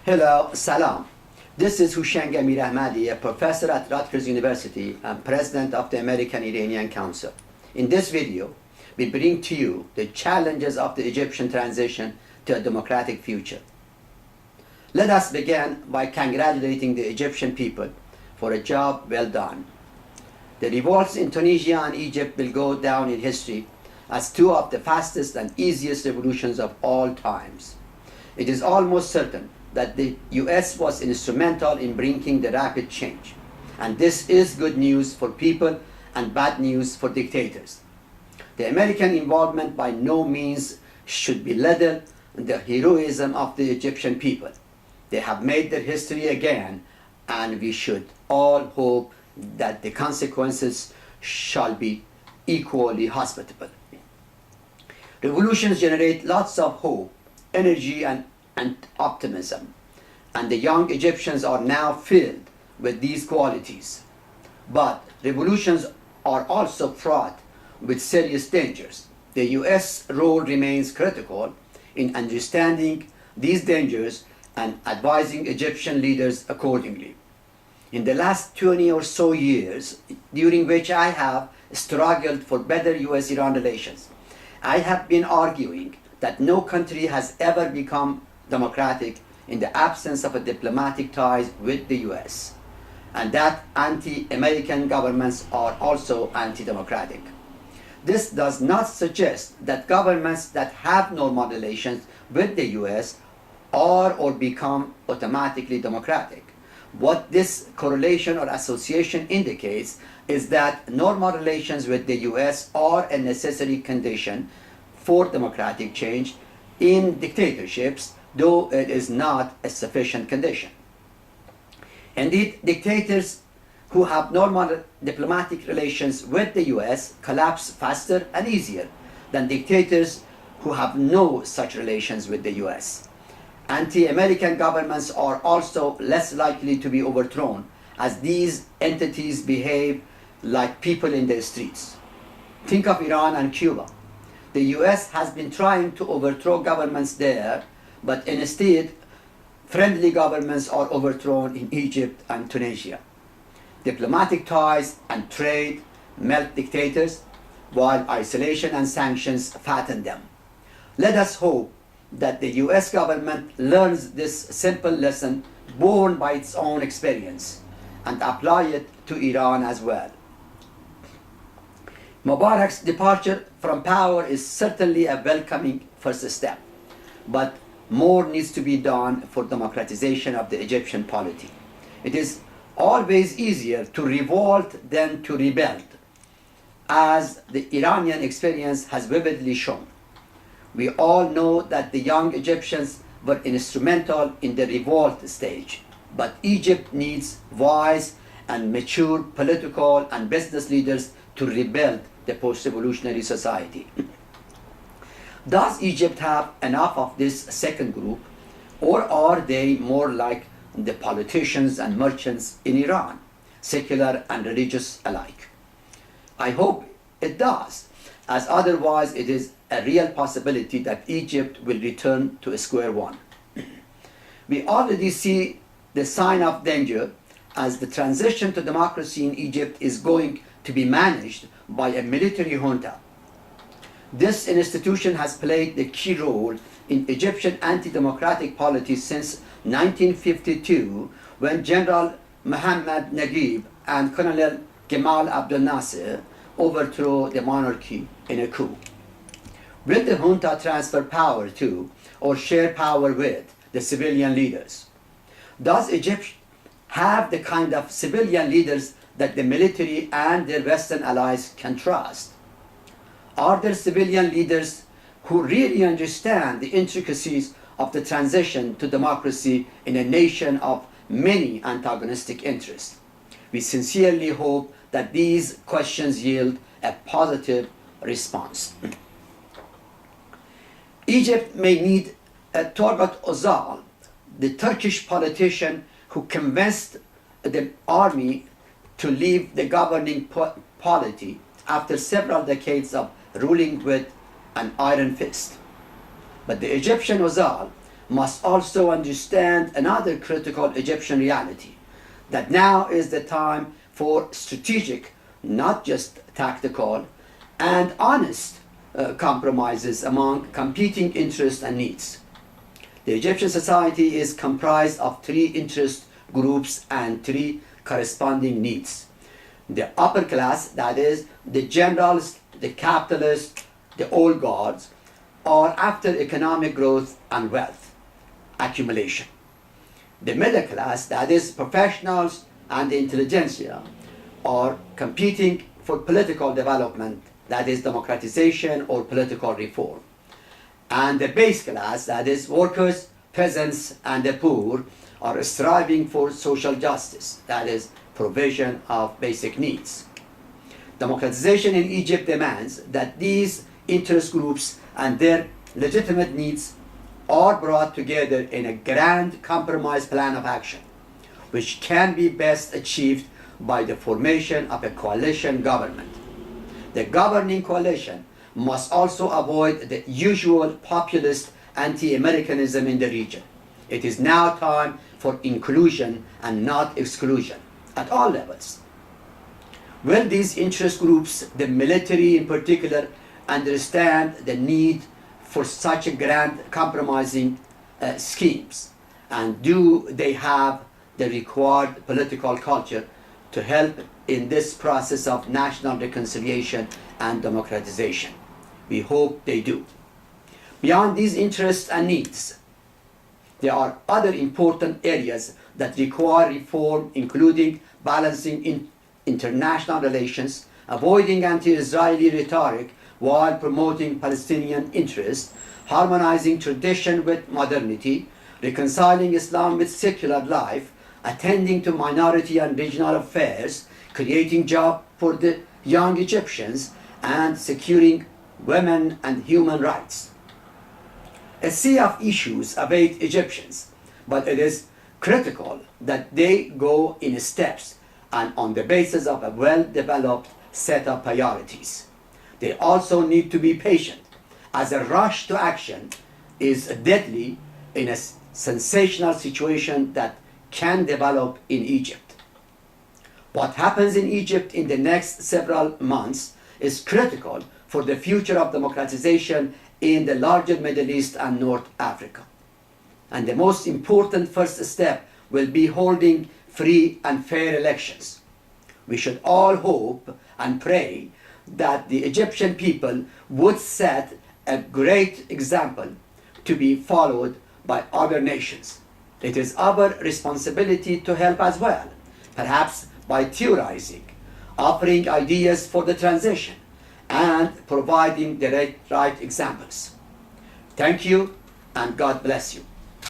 Hello, salam. This is Hooshang Amirahmadi, a professor at Rutgers University and president of the American-Iranian Council. In this video, we bring to you the challenges of the Egyptian transition to a democratic future. Let us begin by congratulating the Egyptian people for a job well done. The revolts in Tunisia and Egypt will go down in history as two of the fastest and easiest revolutions of all times. It is almost certain that the US was instrumental in bringing the rapid change. And this is good news for people and bad news for dictators. The American involvement by no means should belittle the heroism of the Egyptian people. They have made their history again, and we should all hope that the consequences shall be equally hospitable. Revolutions generate lots of hope, energy, and optimism, and the young Egyptians are now filled with these qualities. But revolutions are also fraught with serious dangers. The US role remains critical in understanding these dangers and advising Egyptian leaders accordingly. In the last 20 or so years, during which I have struggled for better US-Iran relations, I have been arguing that no country has ever become democratic in the absence of a diplomatic ties with the US, and that anti-American governments are also anti-democratic. This does not suggest that governments that have normal relations with the US are or become automatically democratic. What this correlation or association indicates is that normal relations with the US are a necessary condition for democratic change in dictatorships, though it is not a sufficient condition. Indeed, dictators who have normal diplomatic relations with the US collapse faster and easier than dictators who have no such relations with the US. Anti-American governments are also less likely to be overthrown, as these entities behave like people in the streets. Think of Iran and Cuba. The US has been trying to overthrow governments there, but instead, friendly governments are overthrown in Egypt and Tunisia. Diplomatic ties and trade melt dictators, while isolation and sanctions fatten them. Let us hope that the US government learns this simple lesson born by its own experience and apply it to Iran as well. Mubarak's departure from power is certainly a welcoming first step, but more needs to be done for democratization of the Egyptian polity. It is always easier to revolt than to rebuild, as the Iranian experience has vividly shown. We all know that the young Egyptians were instrumental in the revolt stage, but Egypt needs wise and mature political and business leaders to rebuild the post-revolutionary society. Does Egypt have enough of this second group, or are they more like the politicians and merchants in Iran, secular and religious alike? I hope it does, as otherwise it is a real possibility that Egypt will return to square one. We already see the sign of danger, as the transition to democracy in Egypt is going to be managed by a military junta. This institution has played the key role in Egyptian anti-democratic policies since 1952, when General Mohammed Naguib and Colonel Gamal Abdel Nasser overthrew the monarchy in a coup. Will the junta transfer power to or share power with the civilian leaders? Does Egypt have the kind of civilian leaders that the military and their Western allies can trust? Are there civilian leaders who really understand the intricacies of the transition to democracy in a nation of many antagonistic interests? We sincerely hope that these questions yield a positive response. Egypt may need a Turgut Özal, the Turkish politician who convinced the army to leave the governing polity after several decades of ruling with an iron fist. But the Egyptian Özal must also understand another critical Egyptian reality, that now is the time for strategic, not just tactical, and honest compromises among competing interests and needs. The Egyptian society is comprised of three interest groups and three corresponding needs. The upper class, that is, the generals, the capitalists, the old guards, are after economic growth and wealth accumulation. The middle class, that is, professionals and the intelligentsia, are competing for political development, that is, democratization or political reform. And the base class, that is, workers, peasants, and the poor, are striving for social justice, that is, provision of basic needs. Democratization in Egypt demands that these interest groups and their legitimate needs are brought together in a grand compromise plan of action, which can be best achieved by the formation of a coalition government. The governing coalition must also avoid the usual populist anti-Americanism in the region. It is now time for inclusion and not exclusion at all levels. Will these interest groups, the military in particular, understand the need for such a grand compromising schemes? And do they have the required political culture to help in this process of national reconciliation and democratization? We hope they do. Beyond these interests and needs, there are other important areas that require reform, including balancing international relations, avoiding anti-Israeli rhetoric while promoting Palestinian interests, harmonizing tradition with modernity, reconciling Islam with secular life, attending to minority and regional affairs, creating jobs for the young Egyptians, and securing women and human rights. A sea of issues await Egyptians, but it is critical that they go in steps and on the basis of a well-developed set of priorities. They also need to be patient, as a rush to action is deadly in a sensational situation that can develop in Egypt. What happens in Egypt in the next several months is critical for the future of democratization in the larger Middle East and North Africa. And the most important first step will be holding free and fair elections. We should all hope and pray that the Egyptian people would set a great example to be followed by other nations. It is our responsibility to help as well, perhaps by theorizing, offering ideas for the transition, and providing the right examples. Thank you, and God bless you.